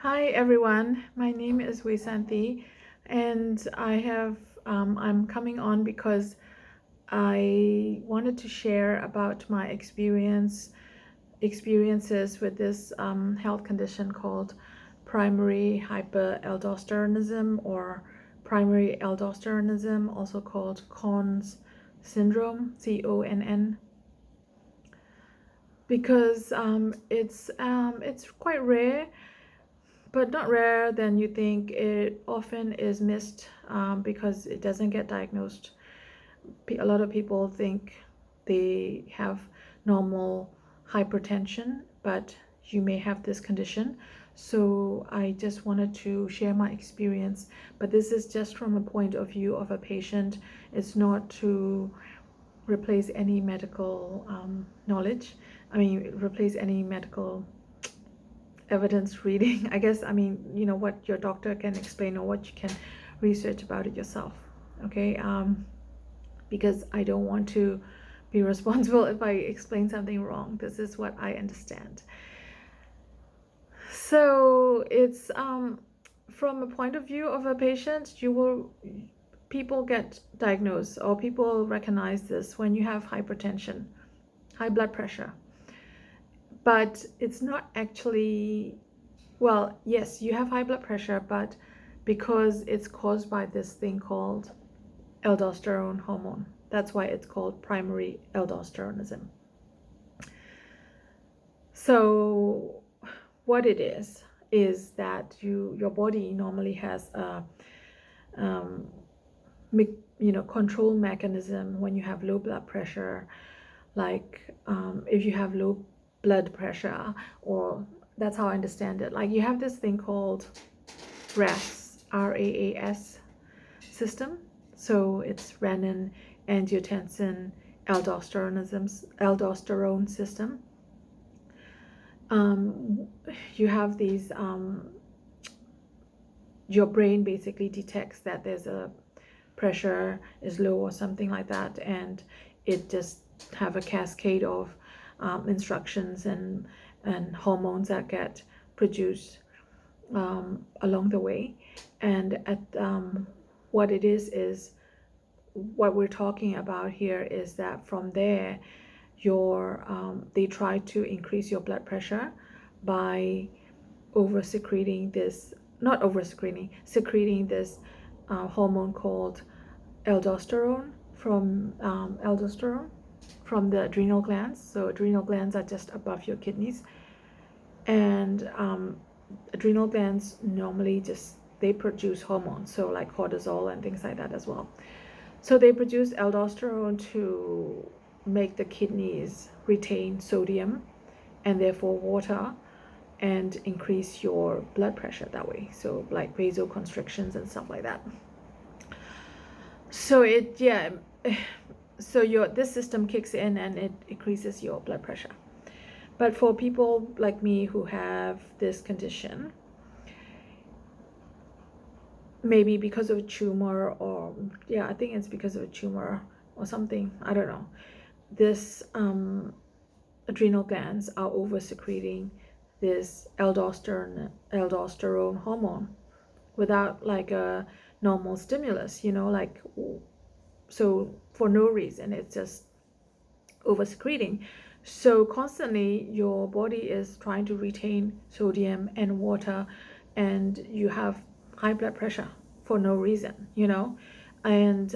Hi everyone, my name is Wesanthi, and I'm coming on because I wanted to share about my experiences with this health condition called primary hyperaldosteronism or primary aldosteronism, also called Conn's syndrome, CONN, because it's quite rare, but not rarer than you think. It often is missed because it doesn't get diagnosed. A lot of people think they have normal hypertension, but you may have this condition. So I just wanted to share my experience, but this is just from a point of view of a patient. It's not to replace any medical knowledge. I mean, replace any medical evidence reading. I guess, what your doctor can explain or what you can research about it yourself. Okay, because I don't want to be responsible if I explain something wrong. This is what I understand. So it's from a point of view of a patient, people get diagnosed or people recognize this when you have hypertension, high blood pressure. But it's not actually, well, yes, you have high blood pressure, but because it's caused by this thing called aldosterone hormone. That's why it's called primary aldosteronism. So what it is that your body normally has a control mechanism when you have low blood pressure, like if you have low blood pressure, or that's how I understand it, like you have this thing called RAS, RAAS system. So it's renin, angiotensin, aldosterone system. You have these, your brain basically detects that there's a pressure is low or something like that, and it just have a cascade of instructions and hormones that get produced along the way. And at what it is what we're talking about here is that from there they try to increase your blood pressure by secreting this hormone called aldosterone from the adrenal glands. So adrenal glands are just above your kidneys, and adrenal glands normally they produce hormones, so like cortisol and things like that as well. So they produce aldosterone to make the kidneys retain sodium and therefore water, and increase your blood pressure that way. So like vasoconstrictions and stuff like that. So this system kicks in and it increases your blood pressure. But for people like me who have this condition, maybe because of a tumor, or I think it's because of a tumor or something, I don't know, this adrenal glands are over secreting this aldosterone hormone without like a normal stimulus, like, so for no reason, it's just over secreting. So constantly your body is trying to retain sodium and water, and you have high blood pressure for no reason, and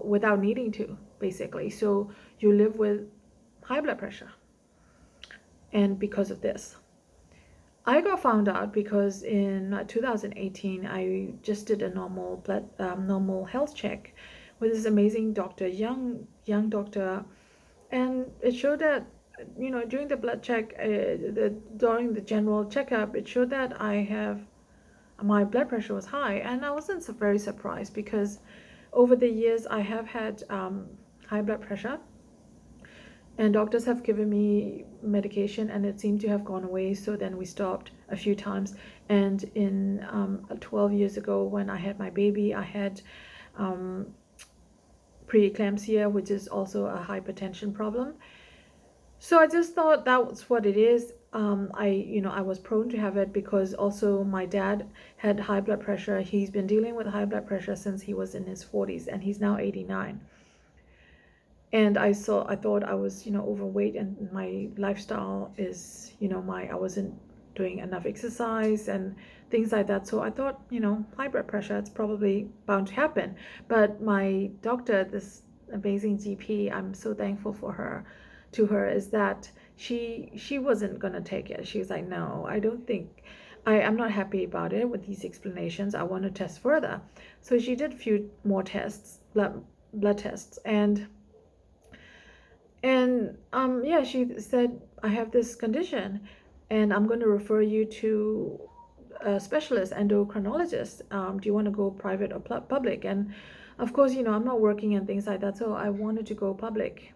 without needing to, basically. So you live with high blood pressure, and because of this, I got found out because in 2018 I just did a normal health check with this amazing doctor, young doctor, and it showed that, during the blood check, during the general checkup, it showed that my blood pressure was high, and I wasn't very surprised because over the years I have had high blood pressure, and doctors have given me medication and it seemed to have gone away. So then we stopped a few times, and in 12 years ago when I had my baby, I had preeclampsia, which is also a hypertension problem. So I just thought that was what it is. I was prone to have it because also my dad had high blood pressure. He's been dealing with high blood pressure since he was in his 40s, and he's now 89. And I thought I was, overweight, and my lifestyle is, I wasn't doing enough exercise and things like that. So I thought, high blood pressure, it's probably bound to happen. But my doctor, this amazing GP, I'm so thankful to her, is that she wasn't gonna take it. She was like, no, I don't think, I'm not happy about it with these explanations. I want to test further. So she did a few more tests, blood tests, and yeah, she said, I have this condition and I'm going to refer you to a specialist endocrinologist. Do you want to go private or public? And of course, I'm not working and things like that, so I wanted to go public.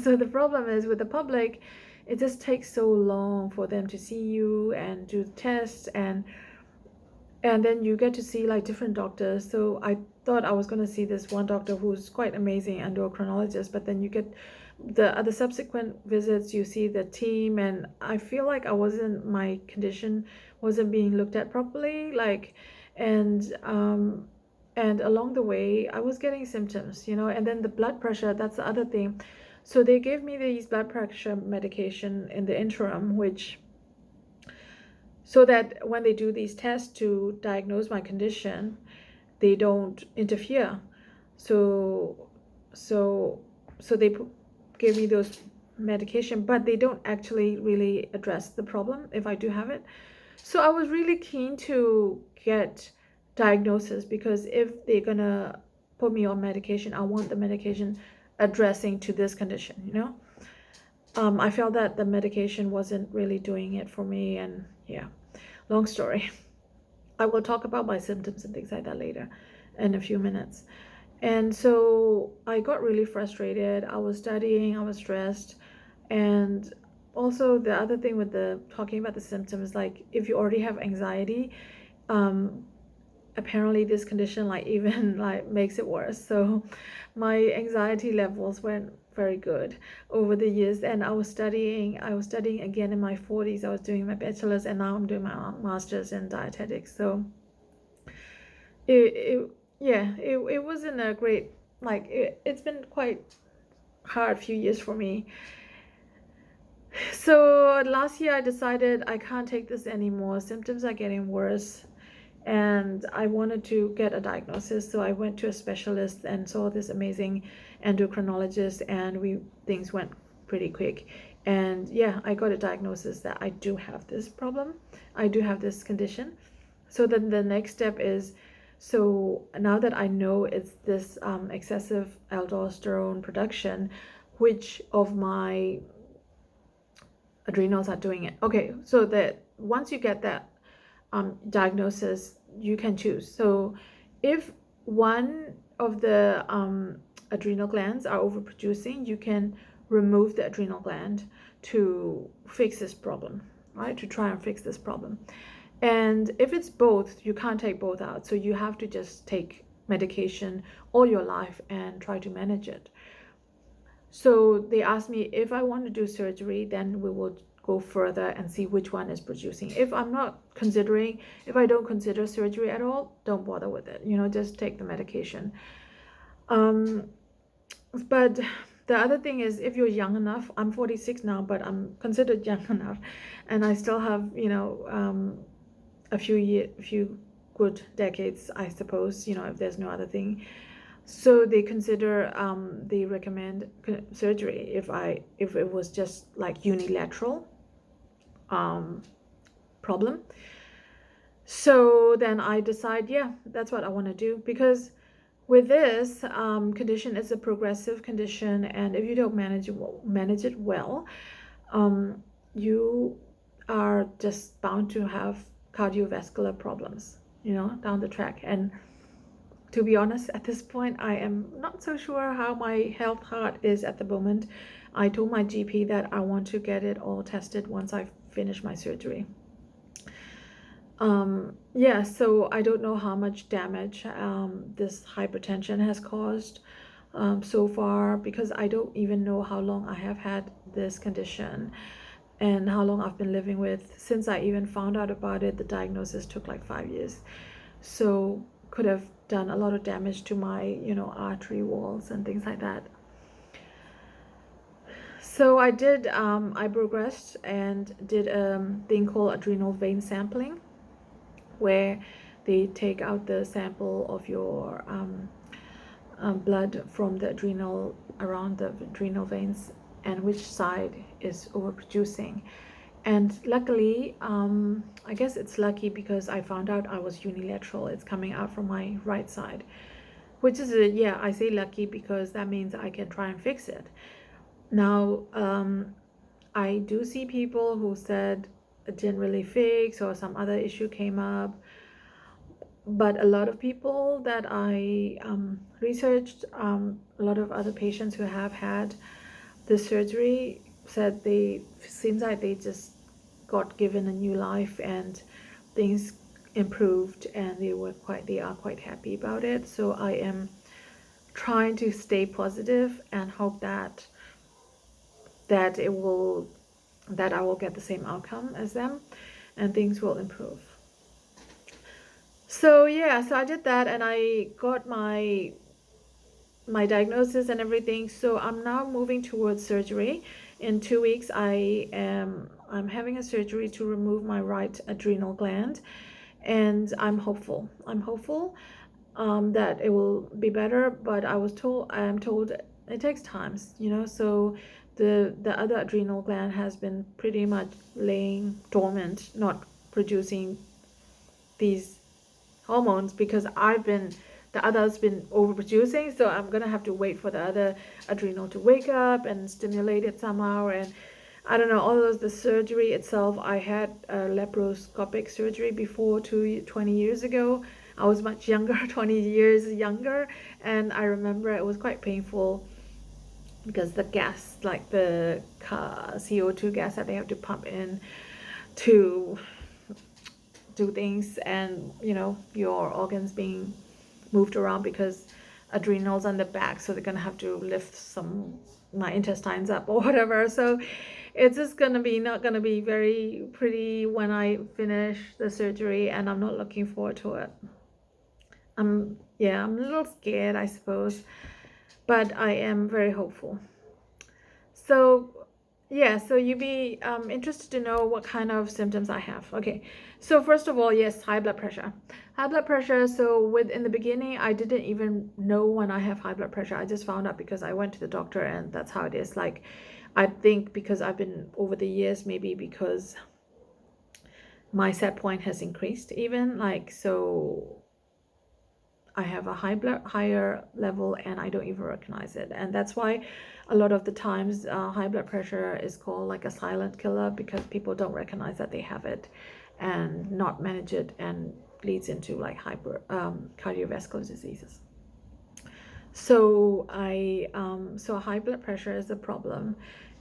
So the problem is with the public, it just takes so long for them to see you and do the tests, and then you get to see like different doctors. So I thought I was going to see this one doctor who's quite amazing, endocrinologist, but then you get the other subsequent visits, you see the team, and I feel like my condition wasn't being looked at properly, like, and along the way I was getting symptoms, and then the blood pressure, that's the other thing. So they gave me these blood pressure medication in the interim, which, so that when they do these tests to diagnose my condition, they don't interfere. So they give me those medication, but they don't actually really address the problem if I do have it. So I was really keen to get diagnosis, because if they're gonna put me on medication, I want the medication addressing to this condition. I felt that the medication wasn't really doing it for me, and yeah, long story. I will talk about my symptoms and things like that later in a few minutes. And so I got really frustrated. I was studying, I was stressed. And also the other thing with talking about the symptoms, like if you already have anxiety, apparently this condition like even like makes it worse. So my anxiety levels weren't very good over the years, and I was studying again in my 40s. I was doing my bachelor's, and now I'm doing my master's in dietetics. So it wasn't a great, like, it's been quite hard few years for me. So last year I decided I can't take this anymore. Symptoms are getting worse, and I wanted to get a diagnosis. So I went to a specialist and saw this amazing endocrinologist, and things went pretty quick. And yeah, I got a diagnosis that I do have this problem. I do have this condition. So then the next step is, so now that I know it's this excessive aldosterone production, which of my adrenals are doing it? Okay, so that once you get that diagnosis, you can choose. So if one of the adrenal glands are overproducing, you can remove the adrenal gland to fix this problem, right? To try and fix this problem. And if it's both, you can't take both out. So you have to just take medication all your life and try to manage it. So they asked me if I want to do surgery, then we will go further and see which one is producing. If I don't consider surgery at all, don't bother with it. Just take the medication. But the other thing is, if you're young enough, I'm 46 now, but I'm considered young enough, and I still have, a few good decades, I suppose, if there's no other thing. So they recommend surgery if it was just like unilateral problem. So then I decide, yeah, that's what I want to do, because with this condition, it's a progressive condition, and if you don't manage it well, you are just bound to have cardiovascular problems, down the track. And to be honest, at this point, I am not so sure how my heart is at the moment. I told my GP that I want to get it all tested once I finish my surgery. Yeah, so I don't know how much damage this hypertension has caused so far, because I don't even know how long I have had this condition. and how long I've been living with. Since I even found out about it, the diagnosis took like 5 years. So could have done a lot of damage to my, artery walls and things like that. So I progressed and did a thing called adrenal vein sampling, where they take out the sample of your blood from the adrenal, around the adrenal veins, and which side is overproducing. And luckily, I guess it's lucky because I found out I was unilateral. It's coming out from my right side, which is I say lucky because that means I can try and fix it. Now, I do see people who said it didn't really fix or some other issue came up, but a lot of people that I researched, a lot of other patients who have had the surgery said seems like they just got given a new life and things improved, and they are quite happy about it. So I am trying to stay positive and hope that I will get the same outcome as them and things will improve. So so I did that and I got my diagnosis and everything. So I'm now moving towards surgery. In 2 weeks I'm having a surgery to remove my right adrenal gland, and I'm hopeful that it will be better, but I am told it takes time, so the other adrenal gland has been pretty much laying dormant, not producing these hormones because the other's been overproducing. So I'm gonna have to wait for the other adrenal to wake up and stimulate it somehow. And I don't know, all the surgery itself, I had a laparoscopic surgery before 20 years ago. I was much younger, 20 years younger, and I remember it was quite painful because the gas, like the CO2 gas that they have to pump in to do things, and your organs being moved around because adrenals on the back, so they're gonna have to lift my intestines up or whatever. So it's just not gonna be very pretty when I finish the surgery, and I'm not looking forward to it. I'm a little scared, I suppose, but I am very hopeful. So so you'd be interested to know what kind of symptoms I have. Okay, so first of all, yes, high blood pressure. High blood pressure, so in the beginning, I didn't even know when I have high blood pressure. I just found out because I went to the doctor, and that's how it is. Like, I think because I've been over the years, maybe because my set point has increased even, like, so I have a higher level and I don't even recognize it. And that's why a lot of the times high blood pressure is called like a silent killer, because people don't recognize that they have it and not manage it, and leads into like cardiovascular diseases. So high blood pressure is a problem.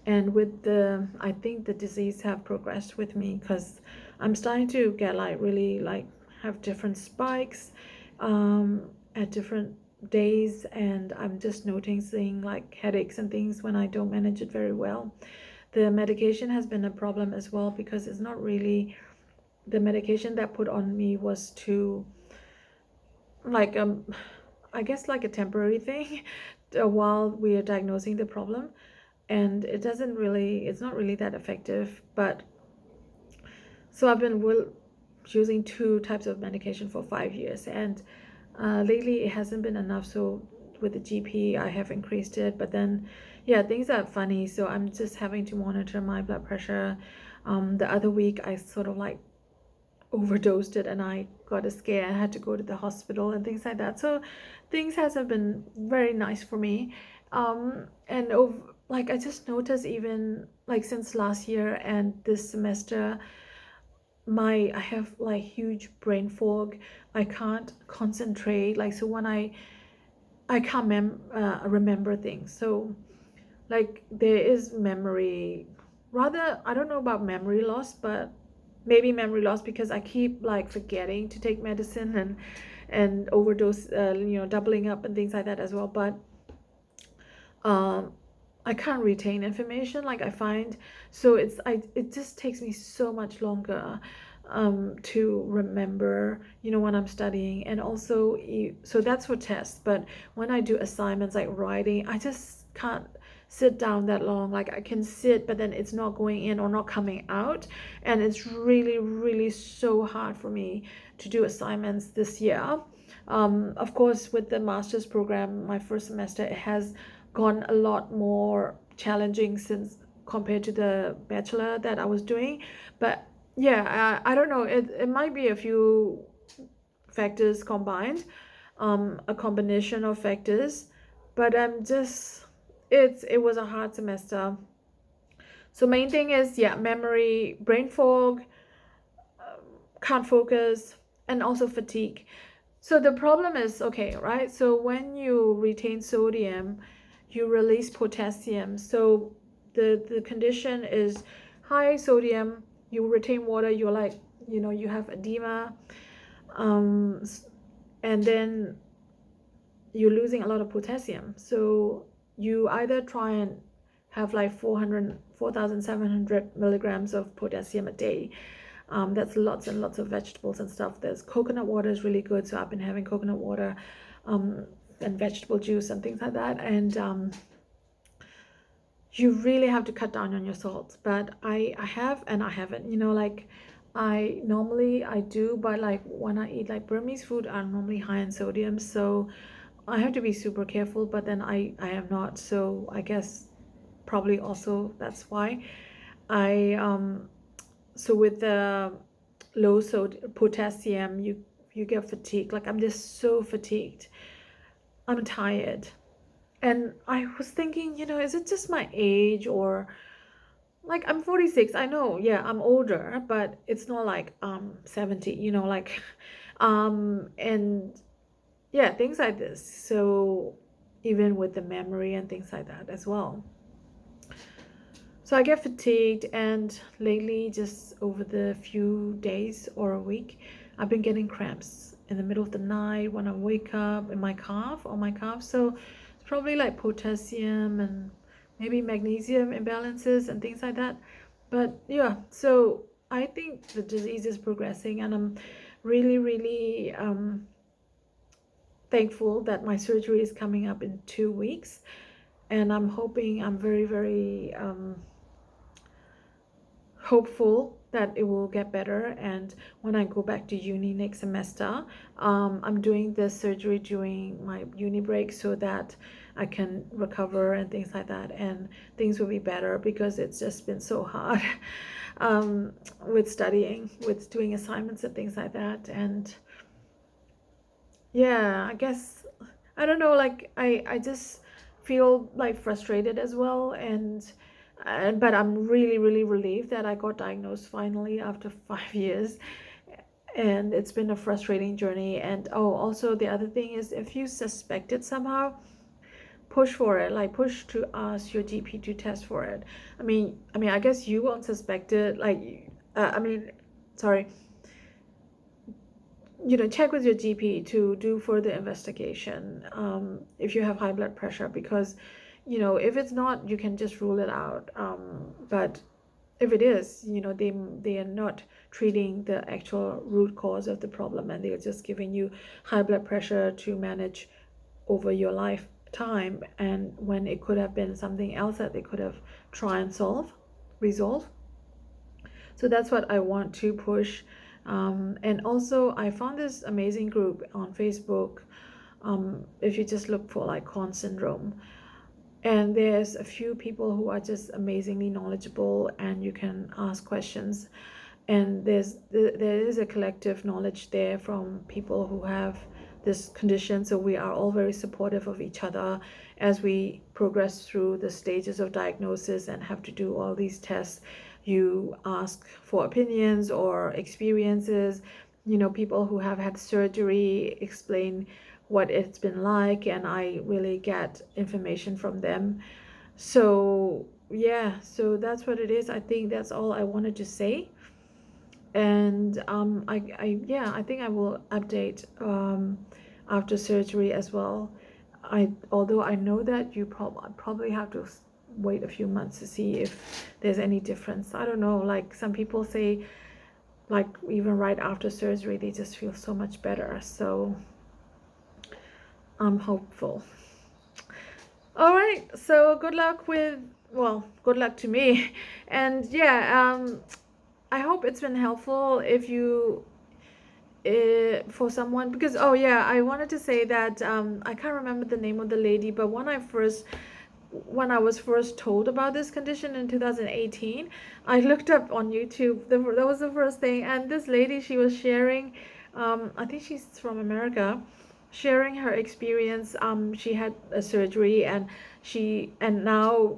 And I think the disease have progressed with me because I'm starting to get like really like have different spikes at different days, and I'm just noticing like headaches and things when I don't manage it very well. The medication has been a problem as well, because it's not really the medication that put on me was to like I guess like a temporary thing while we are diagnosing the problem, and it's not really that effective. But so I've been using 2 types of medication for 5 years, and lately it hasn't been enough. So with the GP I have increased it, but then things are funny, so I'm just having to monitor my blood pressure. The other week I sort of like overdosed it and I got a scare. I had to go to the hospital and things like that. So things hasn't been very nice for me. And like I just noticed, even like since last year and this semester, I have like huge brain fog. I can't concentrate. Like, so when I can't remember things. So like there is memory, rather, I don't know about memory loss, but maybe memory loss because I keep like forgetting to take medicine and overdose, doubling up and things like that as well. But I can't retain information, like I find. So it just takes me so much longer to remember, when I'm studying. And also so that's for tests, but when I do assignments like writing, I just can't sit down that long. Like I can sit, but then it's not going in or not coming out, and it's really really so hard for me to do assignments this year. Of course, with the master's program, my first semester, it has gone a lot more challenging since compared to the bachelor that I was doing. But yeah, I don't know. It might be a few factors combined, a combination of factors. But I'm just, it was a hard semester. So main thing is, yeah, memory, brain fog, can't focus, and also fatigue. So the problem is, okay, right? So when you retain sodium, you release potassium. So the condition is high sodium, you retain water, you're like, you have edema, and then you're losing a lot of potassium. So you either try and have like 4,700 milligrams of potassium a day. That's lots and lots of vegetables and stuff. There's coconut water is really good, so I've been having coconut water, and vegetable juice and things like that. And you really have to cut down on your salt. But I have and I haven't. Like I do, but like when I eat like Burmese food, I'm normally high in sodium, so I have to be super careful. But then I am not, so I guess probably also that's why I so with the low potassium, you get fatigued. Like I'm just so fatigued, I'm tired. And I was thinking, is it just my age, or like I'm 46, I know, yeah, I'm older, but it's not like 70, like and yeah, things like this. So even with the memory and things like that as well. So I get fatigued, and lately, just over the few days or a week, I've been getting cramps in the middle of the night when I wake up in my calf, on my calf. So it's probably like potassium and maybe magnesium imbalances and things like that. But yeah, so I think the disease is progressing, and I'm really, really thankful that my surgery is coming up in 2 weeks. And I'm very, very hopeful that it will get better. And when I go back to uni next semester, I'm doing this surgery during my uni break so that I can recover and things like that, and things will be better, because it's just been so hard with studying, with doing assignments and things like that. And yeah, I guess, I don't know, like I just feel like frustrated as well. And but I'm really really relieved that I got diagnosed finally after 5 years. And it's been a frustrating journey. And oh, also the other thing is, if you suspect it somehow, push for it, like push to ask your GP to test for it. I guess you won't suspect it, like sorry, check with your GP to do further investigation, if you have high blood pressure, because if it's not, you can just rule it out. But if it is, they are not treating the actual root cause of the problem, and they're just giving you high blood pressure to manage over your lifetime, and when it could have been something else that they could have tried and resolve. So that's what I want to push. And also, I found this amazing group on Facebook. If you just look for like Conn syndrome, and there's a few people who are just amazingly knowledgeable, and you can ask questions. And there is a collective knowledge there from people who have this condition. So we are all very supportive of each other as we progress through the stages of diagnosis and have to do all these tests. You ask for opinions or experiences. People who have had surgery explain what it's been like, and I really get information from them. So yeah, so that's what it is. I think that's all I wanted to say. And I think I will update after surgery as well. Although I know that you probably have to wait a few months to see if there's any difference. I don't know, like some people say, like even right after surgery they just feel so much better, so I'm hopeful. All right, so good luck with, well, good luck to me. And yeah, I hope it's been helpful if you for someone, because oh yeah, I wanted to say that I can't remember the name of the lady, but when I was first told about this condition in 2018, I looked up on YouTube. That was the first thing, and this lady, she was sharing, I think she's from America, sharing her experience. She had a surgery, and now,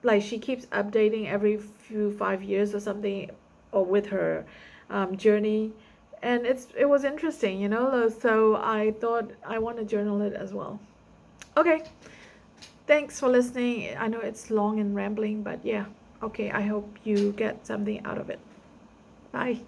like, she keeps updating every few 5 years or something, or with her journey, and it was interesting, you know. So I thought I want to journal it as well. Okay. Thanks for listening. I know it's long and rambling, but yeah. Okay, I hope you get something out of it. Bye.